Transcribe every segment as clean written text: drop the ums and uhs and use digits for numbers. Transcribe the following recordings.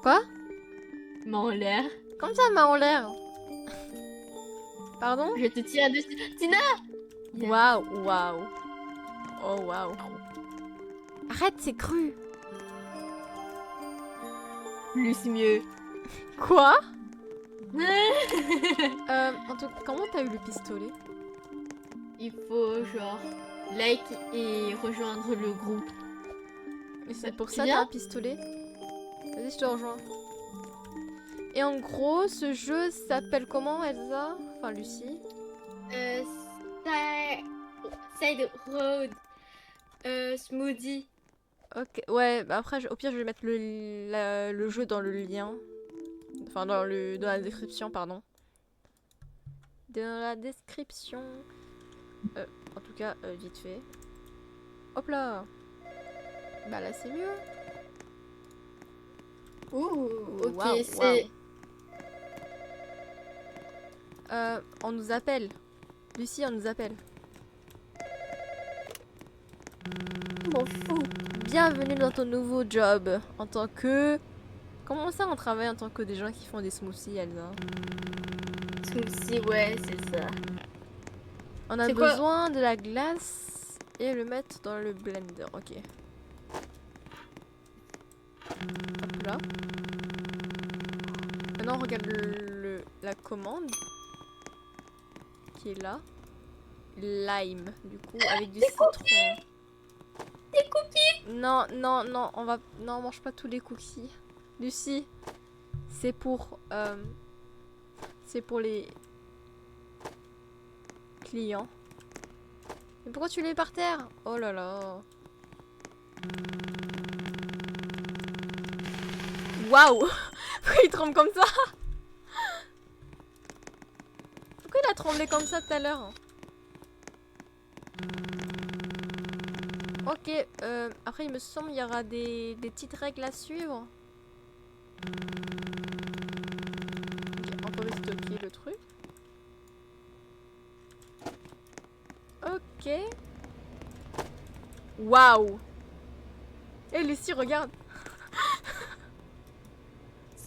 Quoi? Main en l'air. Comme ça, main en l'air. Pardon? Je te tire dessus. Tina! Waouh, waouh. Oh, waouh. Arrête, c'est cru. Plus mieux. Quoi? En tout cas, comment t'as eu le pistolet? Il faut genre like et rejoindre le groupe. Et c'est pour Tu ça que t'as viens? un pistolet? Vas-y, je te rejoins. Et en gros, ce jeu s'appelle comment, Elsa? Enfin, Lucie. Euh, Side Road. Smoothie. Ok, ouais, bah après, au pire, je vais mettre le jeu dans le lien. Enfin, dans la description, pardon. Dans la description. En tout cas, vite fait. Hop là! Bah là, c'est mieux. Ouh, ok, Waouh, c'est... waouh. On nous appelle. Lucie, on nous appelle. Je m'en fous. Bienvenue dans ton nouveau job. En tant que... Comment ça, on travaille en tant que des gens qui font des smoothies, Elsa? Smoothie, ouais, c'est ça. On a C'est quoi? besoin de la glace et le mettre dans le blender. Ok. Hop là. Maintenant, on regarde la commande qui est là. Lime, du coup, avec du citron. Des cookies! Non, non, non, on va... Non, on mange pas tous les cookies. Lucie, c'est pour... c'est pour les clients. Mais pourquoi tu les mets par terre? Oh là là. Waouh. Pourquoi il tremble comme ça? Pourquoi il a tremblé comme ça tout à l'heure? Ok, après il me semble qu'il y aura des petites règles à suivre. Ok, on peut restocker le truc. Ok. Waouh. Eh Lucie, regarde.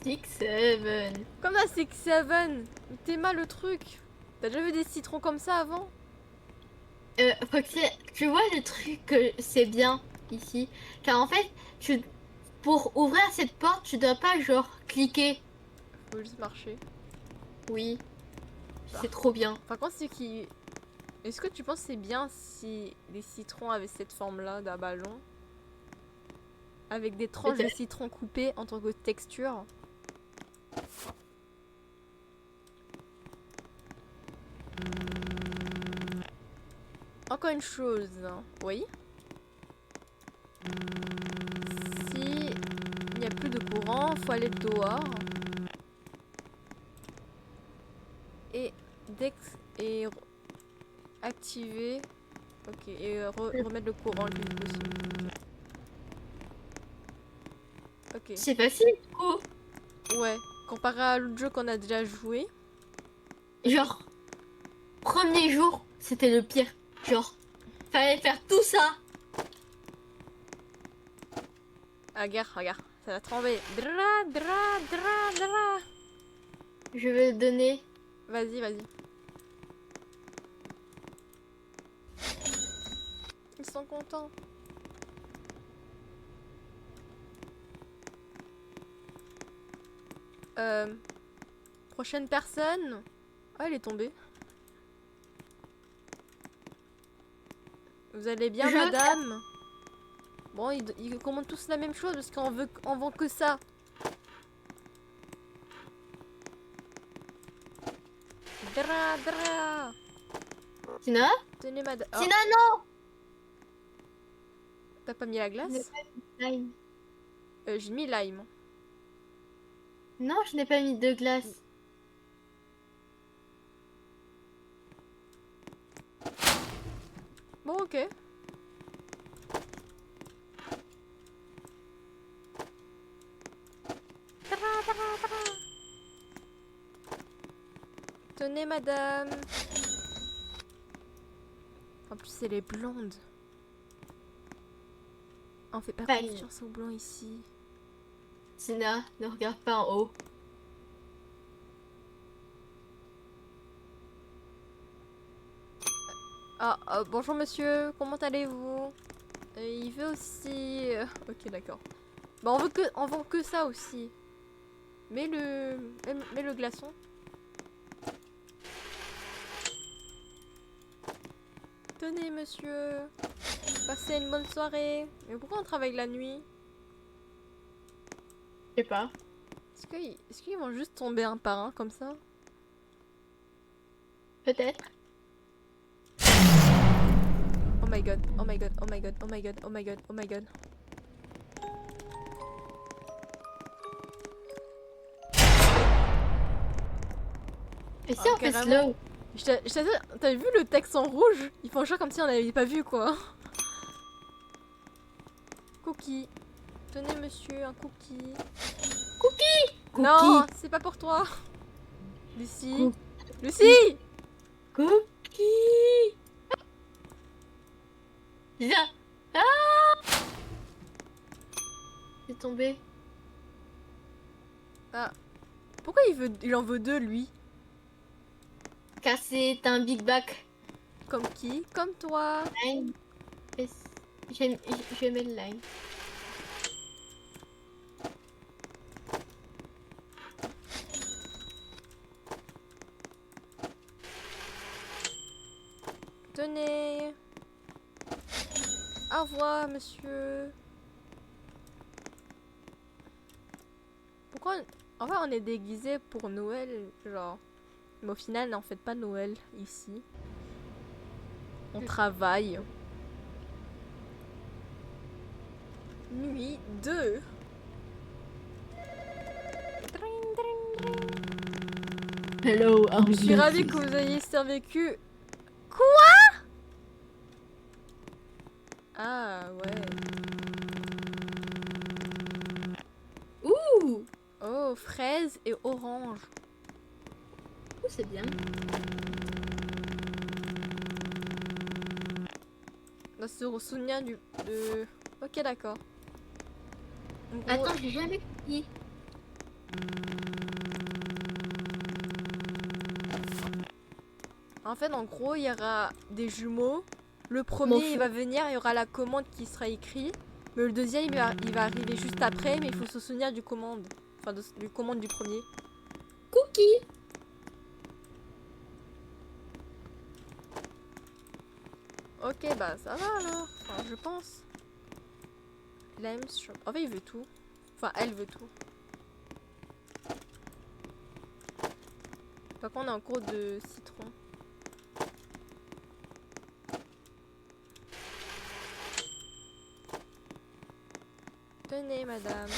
6, 7. Comme ça, c'est que Seven. T'es mal le truc. T'as déjà vu des citrons comme ça avant? Foxy, tu vois le truc que c'est bien ici. Car en fait, pour ouvrir cette porte, tu dois pas genre cliquer. Faut juste marcher. Oui, c'est Par, trop bien. par contre, c'est qui... Est-ce que tu penses que c'est bien si les citrons avaient cette forme-là d'un ballon? Avec des tranches de Peut-être. citron coupées en tant que texture? Encore une chose. Oui. Si il n'y a plus de courant, faut aller dehors. Et et activer. Ok, et remettre le courant le plus vite possible. Ok. C'est facile du coup. Ouais. Comparé à l'autre jeu qu'on a déjà joué. Genre, premier jour, c'était le pire. Genre, fallait faire tout ça. Ah, regarde, ça va trembler. Dra, dra, dra, dra. Je vais te donner. Vas-y, vas-y. Ils sont contents. Euh, prochaine personne. Ah, elle est tombée. Vous allez bien, Je madame? Bon, ils commandent tous la même chose parce qu'on vend que ça. Dra, dra. Tina? Tenez, madame. Oh, Tina, non! t'as pas mis la Je n'ai glace? pas mis de lime. J'ai mis lime. Non, je n'ai pas mis de glace. Bon, ok. Dra, dra, dra. Tenez, madame. En plus, elle est blonde. On fait pas Fine. confiance aux blancs ici. Tina, ne regarde pas en haut. Ah, bonjour monsieur, comment allez-vous? Il veut aussi... Ok, d'accord. Bah on vend que ça aussi. Mets le glaçon. Tenez monsieur, passez une bonne soirée. Mais pourquoi on travaille la nuit? Je sais pas. Est-ce qu'ils vont juste tomber un par un comme ça? Peut-être. Oh my god, oh my god, oh my god, oh my god, oh my god, oh my god. Et si Ah, on fait carrément. slow? T'as vu le texte en rouge? Ils font genre comme si on n'avait pas vu quoi. Cookie. Tenez monsieur, un cookie. Cookie. Non, c'est pas pour toi. Lucie. Cookie. Lucie. Cookie. Viens. Ah! C'est tombé. Ah. Pourquoi il en veut deux lui? Car c'est un Big Back. Comme qui? Comme toi. Line. Je vais mettre line. Tenez. Au revoir monsieur. Pourquoi en fait on est déguisé pour Noël, genre. Mais au final, n'en faites pas Noël ici. On travaille. Nuit 2. Hello, Je suis ravie que vous ayez survécu. Quoi? Ah ouais. Ouh, Oh, fraise et orange. c'est bien. On se souvenir de... Ok, d'accord. En gros, Attends, j'ai jamais fini. en fait, en gros, il y aura des jumeaux. Le premier, il va venir, il y aura la commande qui sera écrite. Mais le deuxième, il va arriver juste après, mais il faut se souvenir du commande. Enfin, du commande du premier. Cookie. Ok, bah ça va alors. Enfin, je pense. Limes shop. En fait, il veut tout. Enfin, elle veut tout. Par contre, on a un cours de citron. Tenez, madame.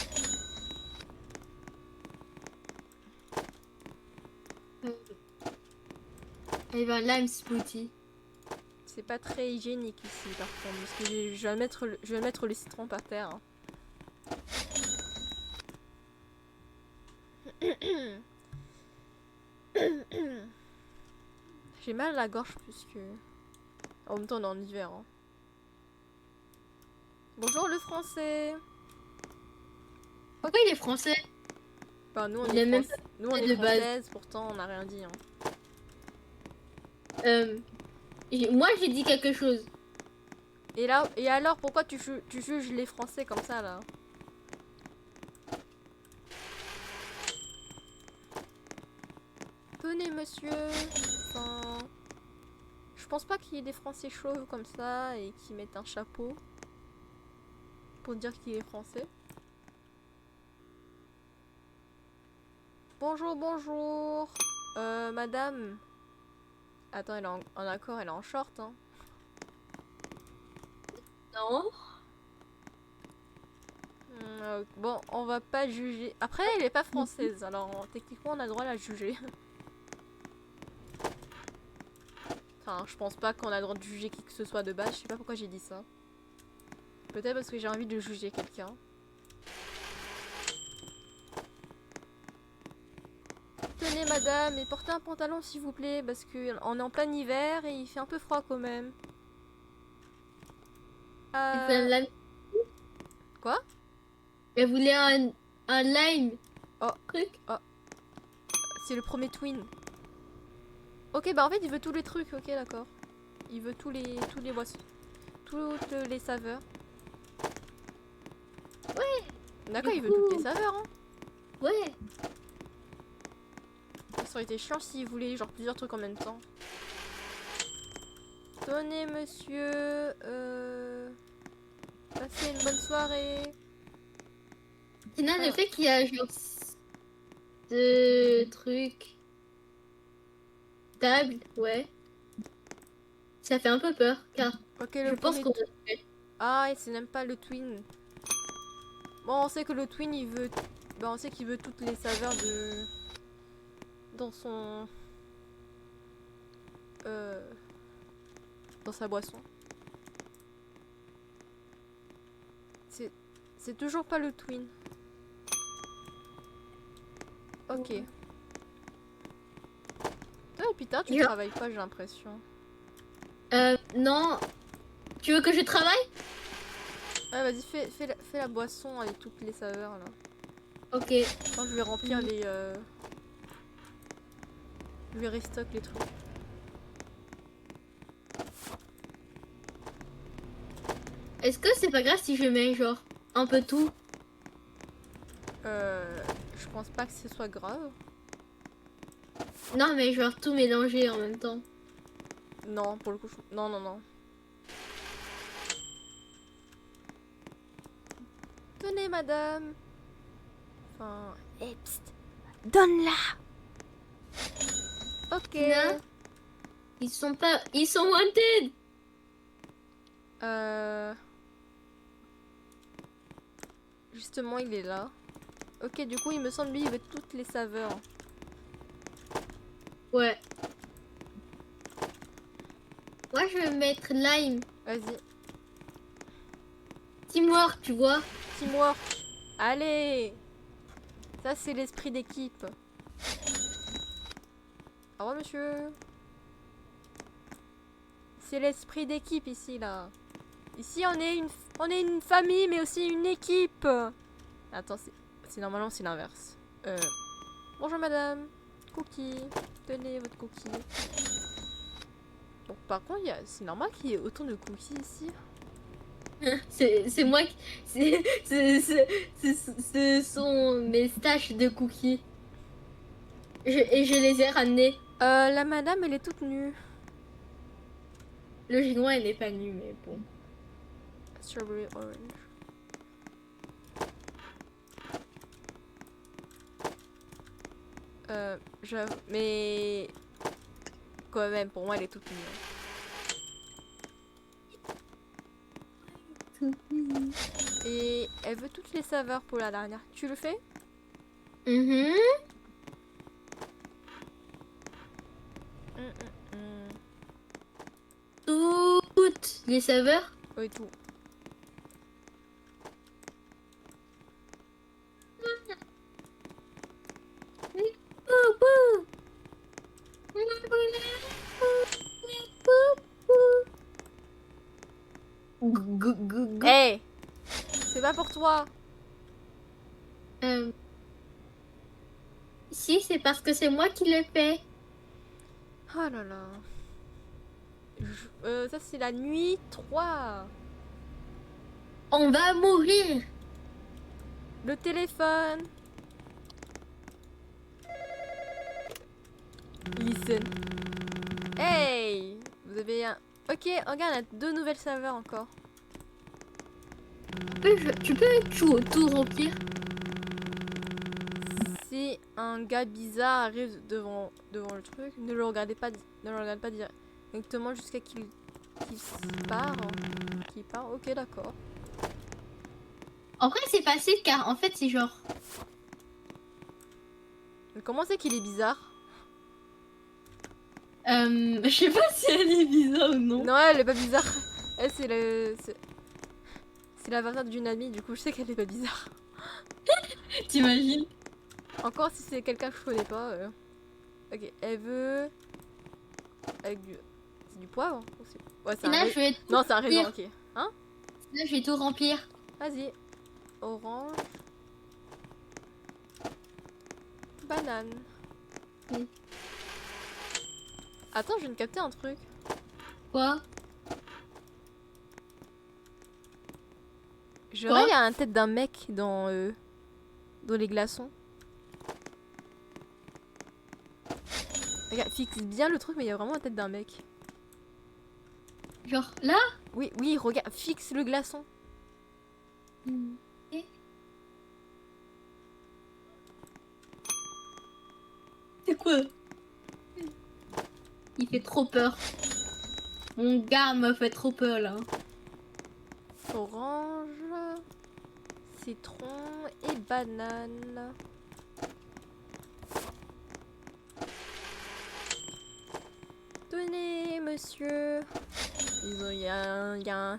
Elle va lime smoothie. C'est pas très hygiénique ici, par contre. Parce que je vais mettre le citron par terre. Hein. J'ai mal à la gorge plus que... En même temps, on est en hiver. Hein. Bonjour le français. Pourquoi il est français? Enfin, nous, on Il est, a même nous, on est de base. françaises, pourtant, on n'a rien dit. Hein. Moi, j'ai dit quelque chose. Et alors, pourquoi tu juges les Français comme ça, là? Tenez, monsieur. Enfin... Je pense pas qu'il y ait des Français chauves comme ça et qui mettent un chapeau pour dire qu'il est français. Bonjour, bonjour. Madame. Attends, elle est en accord, elle est en short, hein. Non. Bon, on va pas juger. Après, elle est pas française, alors techniquement, on a le droit de la juger. Enfin, je pense pas qu'on a le droit de juger qui que ce soit de base. Je sais pas pourquoi j'ai dit ça. Peut-être parce que j'ai envie de juger quelqu'un. Tenez madame, et portez un pantalon s'il vous plaît, parce qu'on est en plein hiver et il fait un peu froid quand même. Elle voulait un lime- Quoi? Elle voulait un un lime. Oh. Truc. C'est le premier twin. Ok, bah en fait, il veut tous les trucs. Ok, d'accord. Il veut tous les boissons. Toutes les saveurs. Ouais. D'accord, Du il veut toutes les coup- saveurs. Hein. Ouais. Ça aurait été chiant s'il voulait genre plusieurs trucs en même temps. Tenez, monsieur. Passez une bonne soirée. Sinon, le Ah. fait qu'il y a genre ce truc. Table, ouais. Ça fait un peu peur, car Ok, je le pense premier. qu'on... Ah, et c'est même pas le twin. Bon, on sait que le twin, il veut... Bah, on sait qu'il veut toutes les saveurs de... Dans son... Dans sa boisson. C'est toujours pas le twin. Ok. Toi, putain, tu Yeah. travailles pas, j'ai l'impression. Non. Tu veux que je travaille? Ouais, vas-y, fais la boisson avec toutes les saveurs, là. Ok. Quand je vais remplir les... Je vais restock les trucs. Est-ce que c'est pas grave si je mets genre un peu tout? Je pense pas que ce soit grave. Non, mais genre tout mélanger en même temps. Non, pour le coup, non, non, non. Tenez, madame. Enfin... Eh, psst. Donne-la. Ok. Non. Ils sont pas... Ils sont wanted. Justement, il est là. Ok, du coup, il me semble, lui, il veut toutes les saveurs. Ouais. Moi, je vais mettre lime. Vas-y. Teamwork, tu vois. Teamwork. Allez. Ça, c'est l'esprit d'équipe. Au revoir, monsieur. C'est l'esprit d'équipe ici, là. Ici, on est une famille, mais aussi une équipe. Attends, c'est normalement, c'est l'inverse. Bonjour, madame. Cookie. Tenez votre cookie. Donc, par contre, c'est normal qu'il y ait autant de cookies ici. C'est moi qui... Ce sont mes staches de cookies. Et je les ai ramenés. La madame, elle est toute nue. Logiquement, elle n'est pas nue, mais bon. Strawberry orange. J'avoue, mais quand même, pour moi, elle est toute nue. Et elle veut toutes les saveurs pour la dernière. Tu le fais? Mhm. Toutes les saveurs. Oui, tout. Hey! C'est pas pour toi! Si, c'est parce que c'est moi qui le fais. Oh là là. Ça, c'est la nuit 3. On va mourir. Le téléphone. Listen. Hey! Vous avez un... Ok, regarde, on a 2 nouvelles saveurs encore. Tu peux tout remplir. Si un gars bizarre arrive devant le truc, ne le regardez pas directement jusqu'à qu'il part. Qu'il part, ok, d'accord. En vrai, c'est facile car en fait, c'est genre. Mais comment c'est qu'il est bizarre? Je sais pas si elle est bizarre ou non. Non, elle est pas bizarre. Elle, c'est l'avatar d'une amie, du coup, je sais qu'elle est pas bizarre. T'imagines? Encore si c'est quelqu'un que je connais pas. Ok, elle veut... Avec du... C'est du poivre? Ouais, c'est un Là, je vais tout Non, c'est un raisin, remplir. ok. Hein? Là, je vais tout remplir. Vas-y. Orange. Banane. Oui. Attends, je viens de capter un truc. Quoi? J'aurais il y a un tête d'un mec dans les glaçons. Regarde, fixe bien le truc, mais il y a vraiment la tête d'un mec. Genre là? Oui, oui, regarde, fixe le glaçon. Et... C'est quoi? Il fait trop peur. Mon gars me fait trop peur là. Orange, citron et banane. Tenez, monsieur.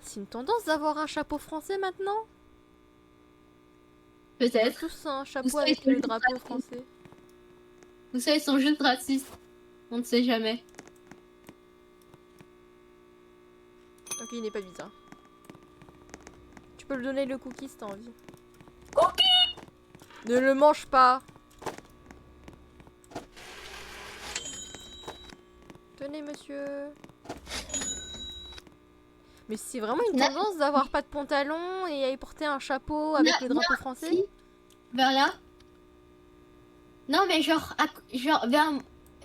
C'est une tendance d'avoir un chapeau français maintenant. On a Peut-être. tous un chapeau Vous avec savez, le drapeau français. Vous savez, ils sont juste racistes. On ne sait jamais. Ok, il n'est pas bizarre. Tu peux lui donner le cookie si t'as envie. Cookie! Ne le mange pas. Tenez, monsieur. Mais c'est vraiment une tendance d'avoir pas de pantalon et à porter un chapeau avec le drapeau français. Si. Vers là? Non, mais genre, genre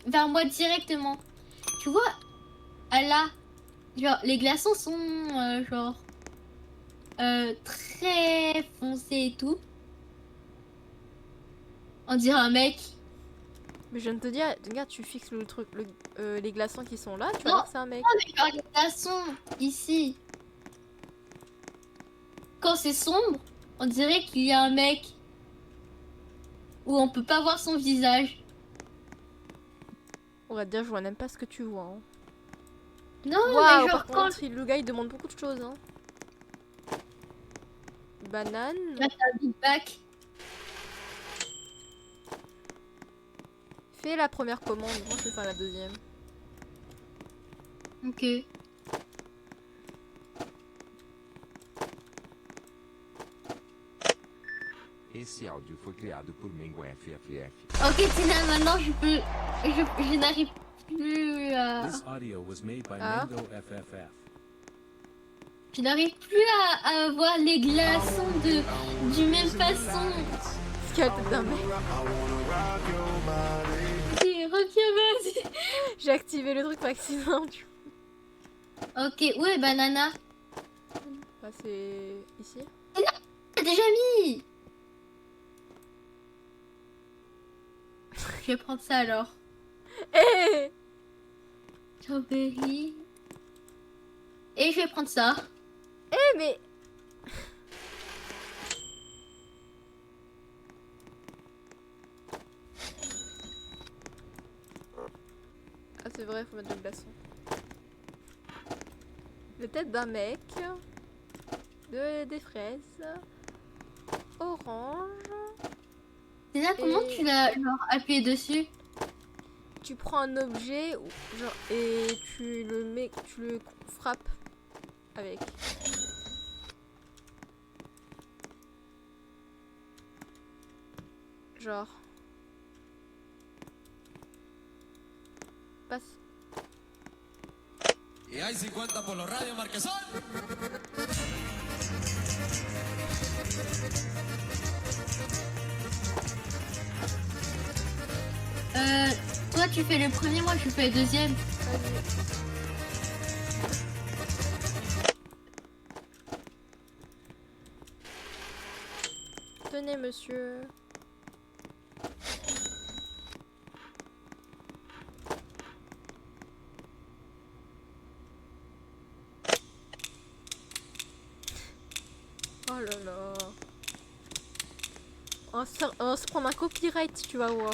vers moi directement. Tu vois, à là, genre, les glaçons sont genre très foncés et tout. On dirait un mec. Mais je viens de te dire, regarde, tu fixes le truc, les glaçons qui sont là, tu vas Non. voir que c'est un mec. Non, mais genre, les glaçons ici. Quand c'est sombre, on dirait qu'il y a un mec où on peut pas voir son visage. On va te dire, je vois même pas ce que tu vois. Hein. Non, Waouh, mais par genre quand contre, le gars il demande beaucoup de choses. Hein. Banane. là, t'as un Big Back. Fais la première commande, moi je vais faire la deuxième. Ok. Esse áudio foi criado por Mengo FFF. Ok, Tina, maintenant je n'arrive plus à. This audio was made by Ah. Mango FFF. Je n'arrive plus à voir les glaçons du même façon. Ce qu'il y a la tête d'un mec. Vas-y, reviens, vas-y. J'ai activé le truc par accident. Ok, où est Banana? Bah, c'est ici. T'as déjà mis. Je vais prendre ça alors. Eh Strawberry. Et je vais prendre ça. Eh mais... Ah c'est vrai, faut mettre le glaçon. La tête d'un mec. Des fraises. Orange. Tina, comment Et- tu l'as genre appuyé dessus? Tu prends un objet genre, et tu le frappes avec. Genre. Passe. Y hay 50 por los radios Marquesón. Toi tu fais le premier, moi je fais le deuxième. Vas-y. Tenez, monsieur. Oh là là. On va se prendre un copyright, tu vas voir.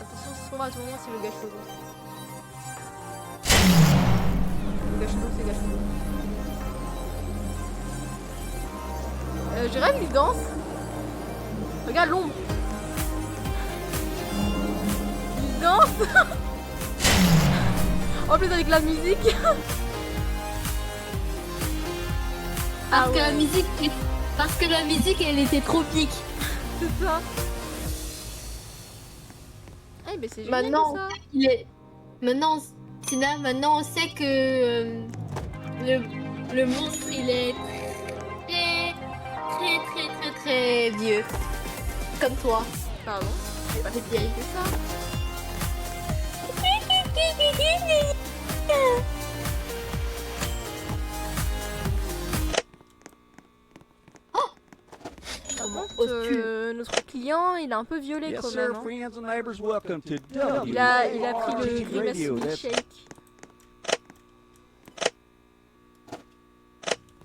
Attention, ce qu'on va à tout moment, c'est le gâche-l'eau. Le gâche-l'eau, c'est gâche-l'eau. Tu rêves, il danse. Regarde l'ombre. Il danse. En plus avec la musique. Parce Ah que la ouais. musique, elle était tropique. C'est ça. Eh ben c'est génial Maintenant, ça. maintenant, Tina, maintenant on sait que le monstre il est très vieux. Comme toi. Pardon. C'est pas vieille. C'est ça. Par contre, notre client, il est un peu violet Yes, quand sir, même. Hein. friends and neighbors, welcome to Il a pris le WRTG grimace Radio. That's milkshake.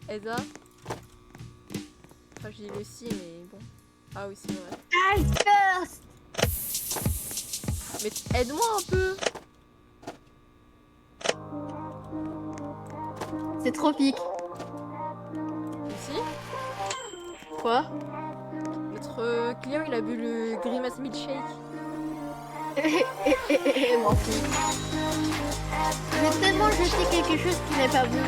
Elsa. Enfin, je dis le si, mais bon. Ah oui, c'est vrai. I first. Mais aide-moi un peu. C'est tropique. Ici. Quoi? Notre client, il a bu le grimace milkshake. Mon fils. Je vais tellement jeter quelque chose qui n'est pas bon.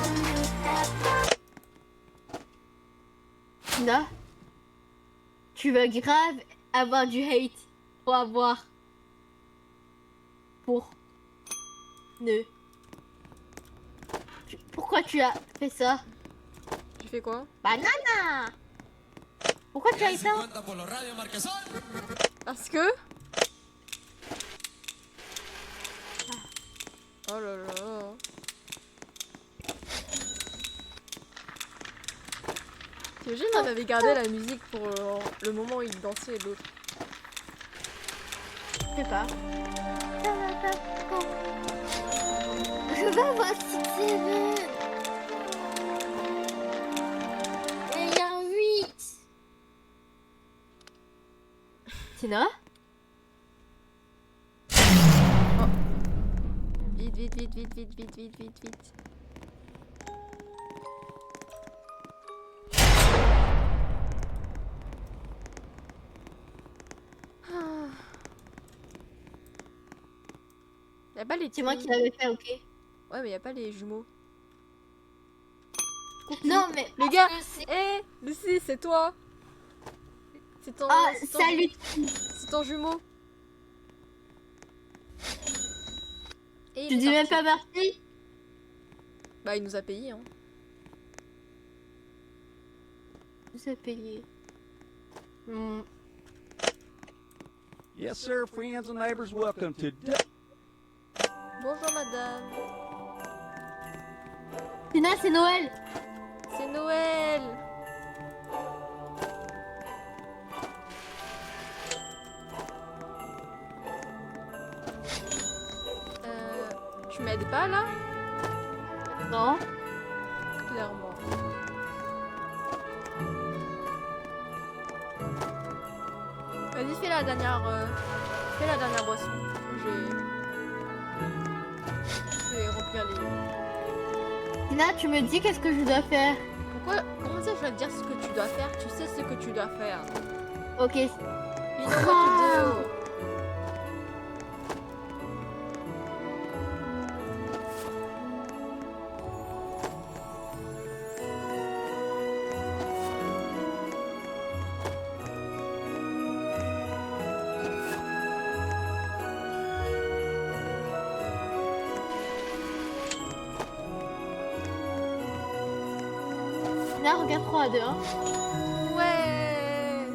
Tina, tu vas grave avoir du hate pour avoir. Pour. Ne. Pourquoi tu as fait ça? Tu fais quoi? Banana! Pourquoi tu as fait ça? 50 por los radios Marquesol. Parce que... Oh là là. T'imagines, on avait gardé la musique pour le moment où il dansait et l'autre. Je sais pas. Je vais avoir 6-7. Et il y a un 8. Tina? Vite, vite, vite, vite, vite, vite, vite, vite, vite. Y'a pas les C'est moi petits- qui l'avais fait, ok? Ouais, mais y'a pas les jumeaux. Non, mais. Les gars, parce que c'est- hé, Lucie, c'est toi. C'est ton, Ah, c'est ton- salut! c'est ton jumeau. Et Tu il est dis même parti. pas merci? Bah, il nous a payé, hein. Je sais payer. Yes, sir, friends and neighbors, welcome to Bonjour, madame. Tina, c'est Noël! C'est Noël. Tu m'aides pas là? Non? Clairement. Vas-y, fais la dernière boisson. Je vais remplir les. Tina, tu me dis qu'est-ce que je dois faire? Pourquoi? Comment ça, je vais te dire ce que tu dois faire? Tu sais ce que tu dois faire. Ok. You know what to do. Tina, regarde 3 à 2, hein? Ouais.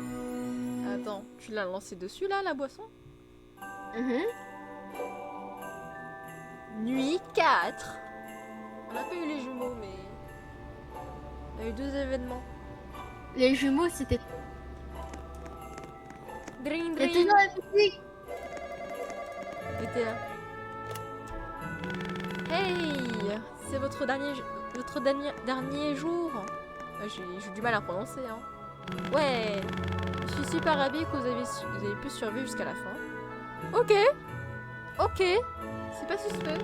Attends, tu l'as lancé dessus là, la boisson? Mhm. Nuit 4. On n'a pas eu les jumeaux, mais... On a eu 2 événements. Les jumeaux, c'était. Dring, Il y a dring. toujours la musique! Était là. Hey, c'est votre dernier jour. J'ai du mal à prononcer, hein. Ouais, je suis super ravie que vous avez pu survivre jusqu'à la fin. Ok, ok, c'est pas suspect.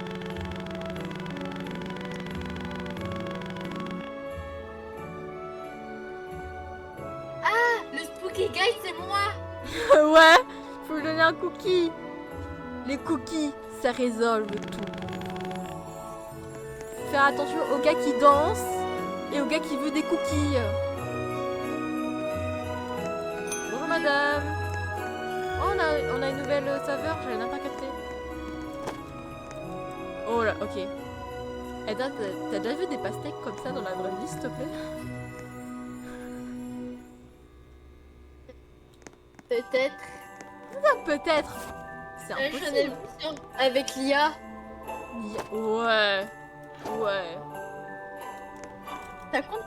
cookie guys, c'est moi. Ouais, faut lui donner un cookie. Les cookies, ça résolve tout. Faire attention au gars qui danse et au gars qui veut des cookies. Bonjour madame. Oh, on a une nouvelle saveur, j'avais même pas capté. Oh là, ok. Edda, t'as déjà vu des pastèques comme ça dans la vraie vie, s'il te plaît? Peut-être. Ah, peut-être. C'est J'en ai impossible. l'impression avec l'IA. Ouais. Ouais. Ça compte?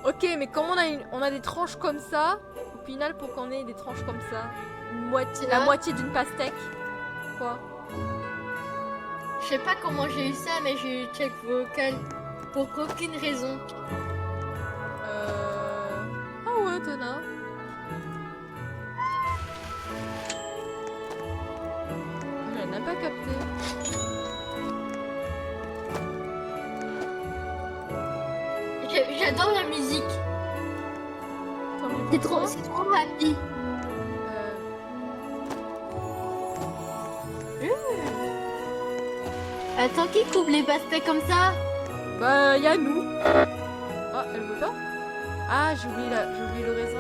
Ok, mais comme on a des tranches comme ça, au final, pour qu'on ait des tranches comme ça, la Ouais. moitié d'une pastèque. Quoi? Je sais pas comment j'ai eu ça, mais j'ai eu check vocal pour aucune raison. Ah ouais, Tona. Je n'ai pas capté. J'adore la musique. Tant mieux C'est pour toi. trop happy. Attends, qui coupe les pastèques comme ça? Bah, y a nous. Ah, elle veut pas? Ah, j'ai oublié le raisin.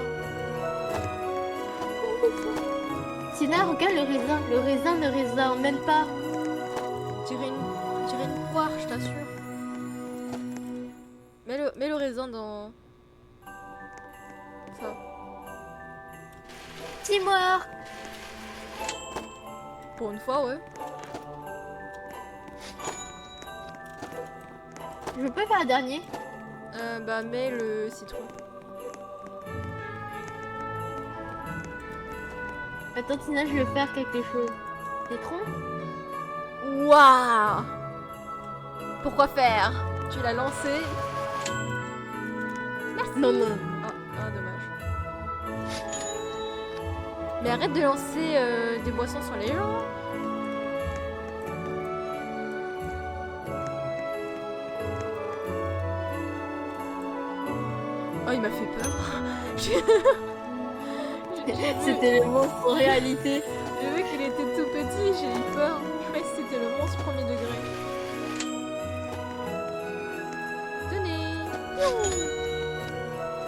Tina, regarde le raisin. Le raisin ne raisin même pas. Tirer une poire, je t'assure. Mets le raisin dans... ça. Teamwork. Pour une fois, ouais. Je peux faire un dernier? Bah, mets le citron. Attends, Tina, je vais faire quelque chose. Citron? Waouh! Pourquoi faire? Tu l'as lancé. Merci. Non, non. Ah, dommage. Mais arrête de lancer des boissons sur les gens. Oh, il m'a fait peur. C'était le monstre en réalité. J'ai vu qu'il était tout petit, j'ai eu peur. Je croyais que c'était le monstre premier degré. Tenez.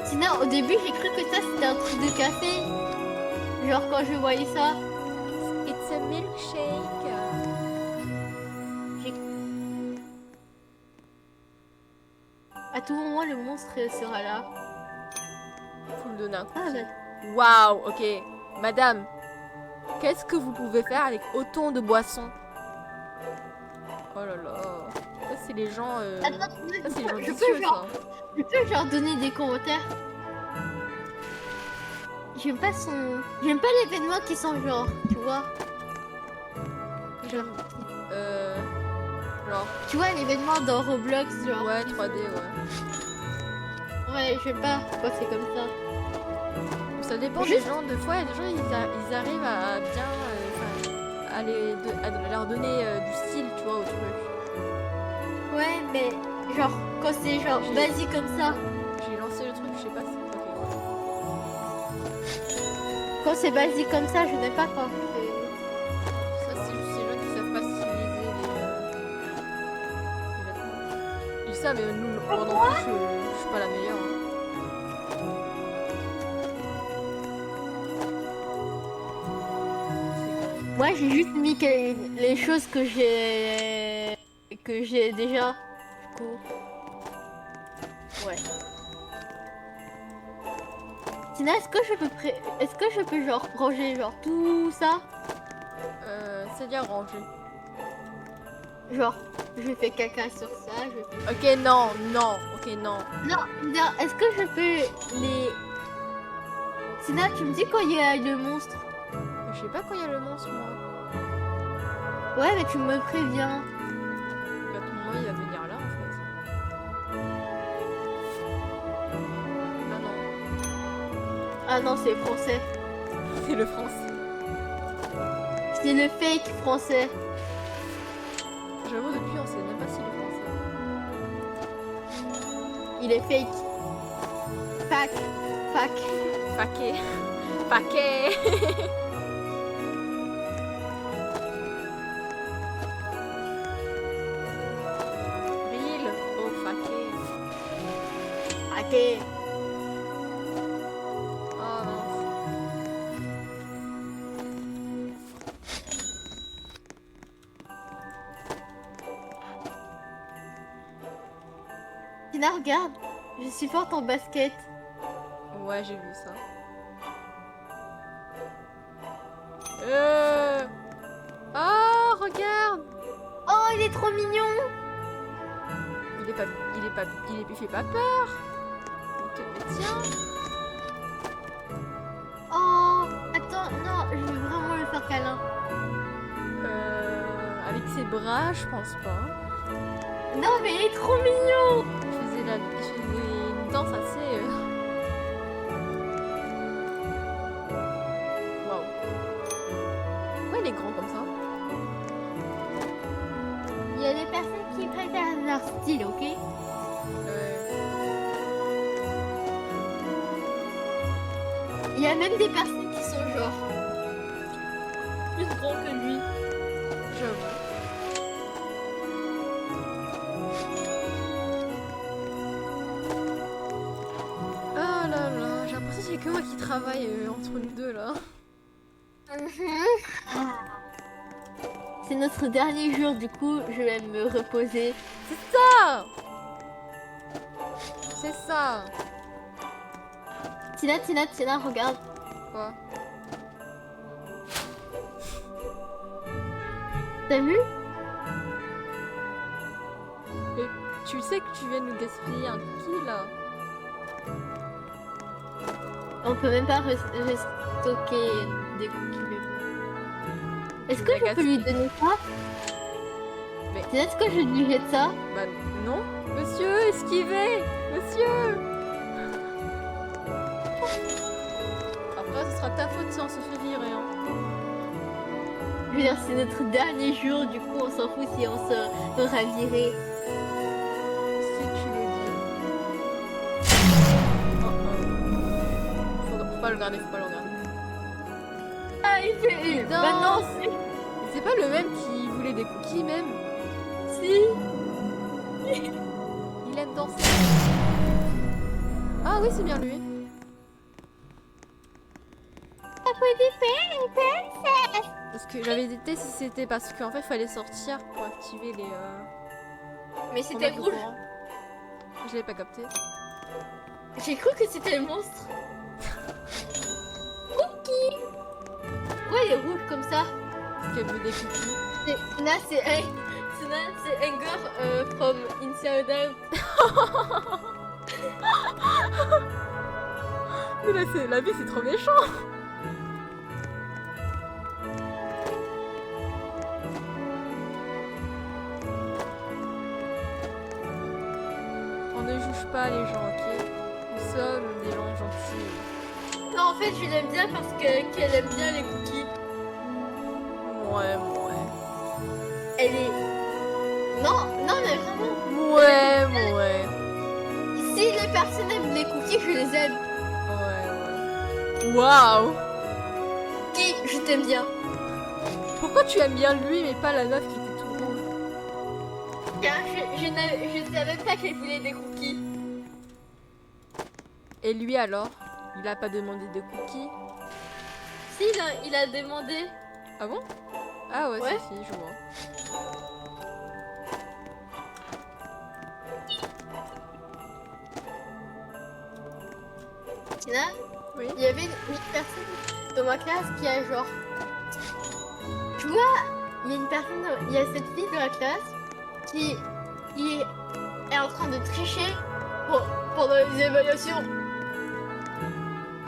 Tina, au début, j'ai cru que ça c'était un truc de café. Genre quand je voyais ça. It's a milkshake. À tout moment, le monstre sera là. Faut le donner un coup. Ah, bah. Waouh, ok. Madame, qu'est-ce que vous pouvez faire avec autant de boissons? Oh là là. Ça, c'est les gens... Attends, Ça, c'est les gens je vicieux, peux genre, ça. je peux genre donner des commentaires. J'aime pas l'événement qui sont genre, tu vois. Genre, Genre, tu vois l'événement dans Roblox, genre. ouais, 3D, ouais. Ouais, je sais pas pourquoi c'est comme ça. Ça dépend Juste- des gens. Des fois, il y a des gens, ils arrivent à bien... à leur donner du style, tu vois, au truc. Ouais, mais genre quand c'est genre J'ai- basique comme ça. J'ai lancé le truc, je sais pas si... Ok, ouais. Quand c'est basique comme ça, je n'aime pas quand. Ça, c'est juste ces gens qui savent pas styliser les vêtements. Ils savent, mais nous, moi non plus, je suis pas la meilleure. Hein. Moi, j'ai juste mis les choses que j'ai déjà. Du coup. Ouais. Tina, est-ce que je peux genre ranger genre tout ça? C'est-à-dire ranger. Genre, je fais caca sur ça, Ok, non, non, ok, non. Non, non, est-ce que je peux les... Tina, tu me dis quand il y a le monstre? Je sais pas quand il y a le monstre, moi. Ouais, mais tu me préviens. Bah, tout le monde, il va venir là, en fait. Ah non, Ah non, c'est français. c'est le français. C'est le fake français. J'avoue, depuis, on sait même pas s'il est français. Il est fake. Fac. Fac. Faquet. Faquet. Real. Oh, faquet. Ok. Oh mince. Tina, regarde. Je suis forte en basket. Ouais, j'ai vu ça. Oh, regarde. Oh, il est trop mignon. Il fait pas peur. Mais tiens. Oh, attends, non, je veux vraiment lui faire câlin. Avec ses bras, je pense pas. Non, mais il est trop mignon. Il faisait une danse assez. Waouh. Pourquoi il est grand comme ça? Il y a des personnes qui préfèrent leur style, ok? Il y a même des personnes qui sont genre plus grands que lui. J'avoue. Ah là là, j'ai l'impression qu'il y a que moi qui travaille entre nous deux là. C'est notre dernier jour, du coup, je vais me reposer. C'est ça. C'est ça. Tina, regarde. Quoi? T'as vu? Et tu sais que tu viens de nous gaspiller un cookie là. On peut même pas restocker des cookies. Mais bon. Est-ce que je peux lui donner ça? Mais- Tina, est-ce que je lui jette ça? Bah non. Monsieur, esquivez. Monsieur. Après, ce sera ta faute si on se fait virer. Hein. Je veux dire, c'est notre dernier jour, du coup, on s'en fout si on se fera virer. Si tu le dis. Oh, oh. Faut pas le regarder, faut pas le regarder. Ah, il fait... Non. Maintenant, C'est pas le même qui voulait des cookies même. si. Il aime danser. Ah oui, c'est bien lui. Parce que j'avais hésité si c'était parce qu'en fait il fallait sortir pour activer les. Mais pour c'était mettre le rouge. courant. Je l'ai pas capté. J'ai cru que c'était le monstre. Cookie. Pourquoi il est rouge comme ça? Parce qu'elle veut des cookies. Tina, c'est Anger from Inside Out. Mais là, la vie c'est trop méchant. On ne juge pas les gens, ok? Nous sommes des gens gentils. Non, en fait, je l'aime bien parce qu'elle aime bien les cookies. Ouais. Elle est... Non, mais vraiment. Ouais. Si les personnes aiment les cookies, je les aime. Ouais. Waouh! Qui, je t'aime bien. Pourquoi tu aimes bien lui mais pas la meuf qui était tout rouge? Car je savais pas qu'elle voulait des cookies. Et lui alors? Il a pas demandé de cookies? Si, il a demandé. Ah bon? Ah ouais, Ouais. si, je vois. Tina, Oui. il y avait une personne dans ma classe qui a genre... Tu vois, il y a une personne, il y a cette fille de la classe qui est en train de tricher pendant les évaluations.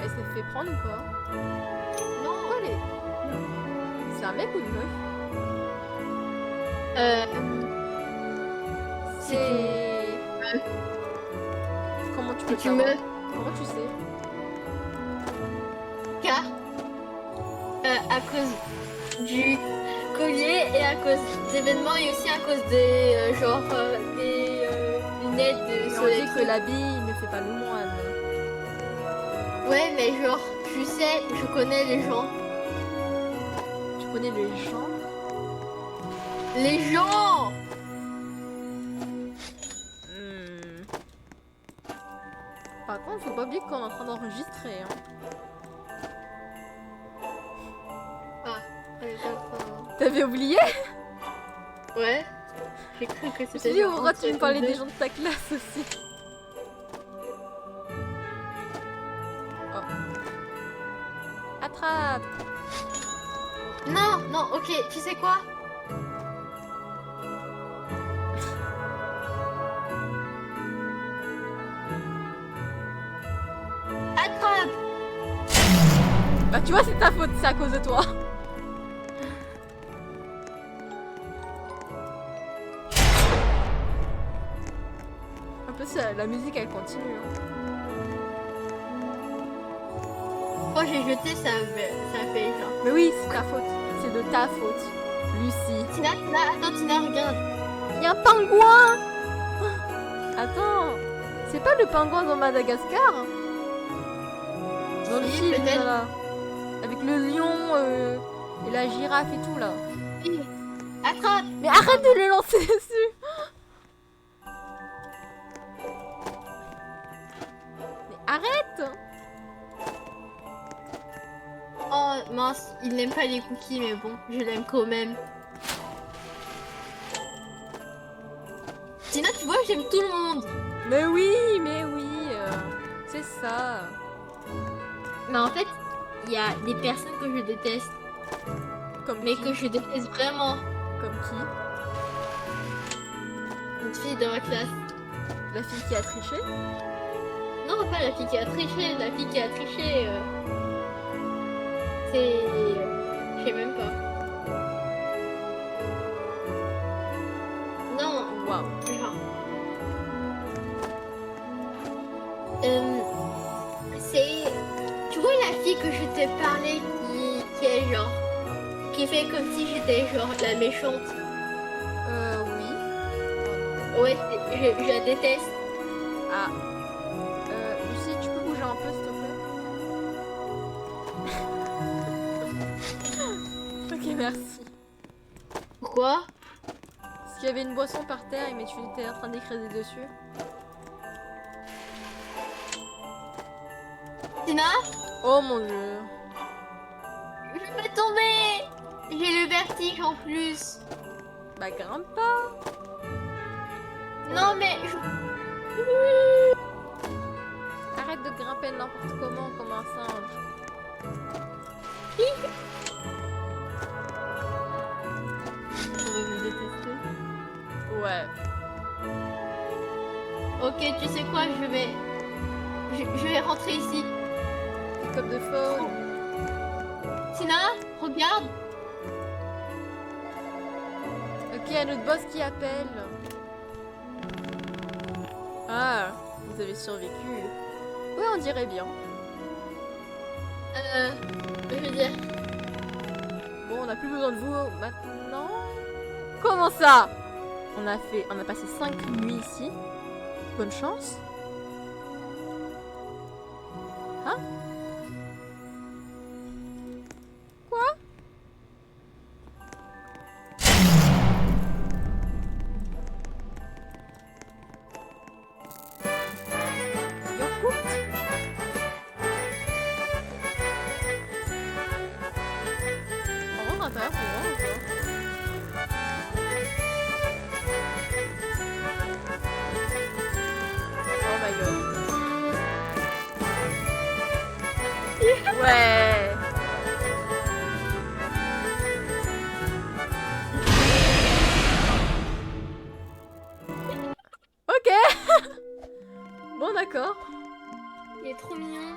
Elle s'est fait prendre ou pas? Non, C'est un mec ou une meuf? C'est... Comment tu peux tu savoir? me... Comment tu sais? Car à cause du collier et à cause d'événements et aussi à cause des des lunettes de Mais on soleil. dit que l'habit ne fait pas le moine. Ouais, mais genre, tu sais, je connais les gens. Tu connais les gens? Les gens! Hmm. Par contre, faut pas oublier qu'on est en train d'enregistrer. Hein. T'avais oublié? Ouais. J'ai cru que Je me suis c'était dit, genre Aurora, tu me entre parlais les des deux. gens de ta classe aussi. Oh. Attrape! Non, non, ok, tu sais quoi? Attrape! Bah, tu vois, c'est ta faute, c'est à cause de toi. En plus, la musique elle continue. Hein. Quand j'ai jeté, ça fait genre. Mais oui, c'est ta faute. C'est de ta faute. Lucie. Tina, attends, Tina, regarde. Il y a un pingouin. Attends. C'est pas le pingouin dans Madagascar? Dans le Si, film, peut-être. là. Avec le lion et la girafe et tout, là. Attrape! Mais arrête de le lancer dessus. Mais arrête. Oh mince, il n'aime pas les cookies, mais bon, je l'aime quand même. Tina, tu vois, j'aime tout le monde. Mais oui, c'est ça. Mais en fait, il y a des personnes que je déteste, Comme mais qui? que je déteste vraiment. Comme qui? Une fille dans ma classe. La fille qui a triché? Non, pas la fille qui a triché, la fille qui a triché. C'est. Je sais même pas. Non, Waouh. genre. C'est. Tu vois la fille que je t'ai parlé qui est genre. Qui fait comme si j'étais genre la méchante. Oui. Ouais, je la déteste. Ah. Lucie, tu peux bouger un peu, s'il te plaît? Ok, merci. Pourquoi? Parce qu'il y avait une boisson par terre, mais tu étais en train d'écraser dessus. Tina? Oh mon dieu. Je vais tomber! J'ai le vertige en plus. Bah grimpe pas. Non mais Arrête de grimper n'importe comment comme un singe. on va me détester. Ouais. Ok, tu sais quoi, je vais rentrer ici. Comme de faune. Tina, regarde. Ok, il y a notre boss qui appelle. Ah, vous avez survécu. Ouais, on dirait bien. Je veux dire, Bon, on n'a plus besoin de vous maintenant. Comment ça? On a passé 5 nuits ici. Bonne chance. Hein? Quoi? You're cooked? On rentre à l'intérieur pour voir ou pas? Oh my god. Ouais. Ok. Bon d'accord. il est trop mignon.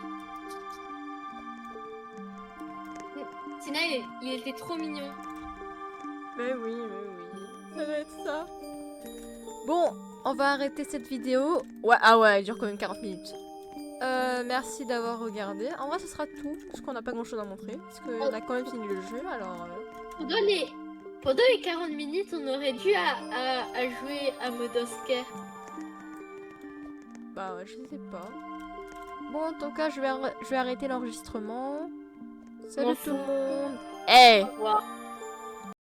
Tina, il était trop mignon. Mais oui. Ça va être ça. Bon, on va arrêter cette vidéo. Ouais, ah ouais, elle dure quand même 40 minutes. Merci d'avoir regardé. En vrai, ce sera tout, parce qu'on n'a pas grand chose à montrer. Parce qu'on a quand même fini le jeu, alors... Pendant les 40 minutes, on aurait dû à jouer à mode Oscar. Bah, je sais pas. Bon, Bon, en tout cas, je vais arrêter l'enregistrement. M'en Salut tout le fous. monde. Eh, Au revoir.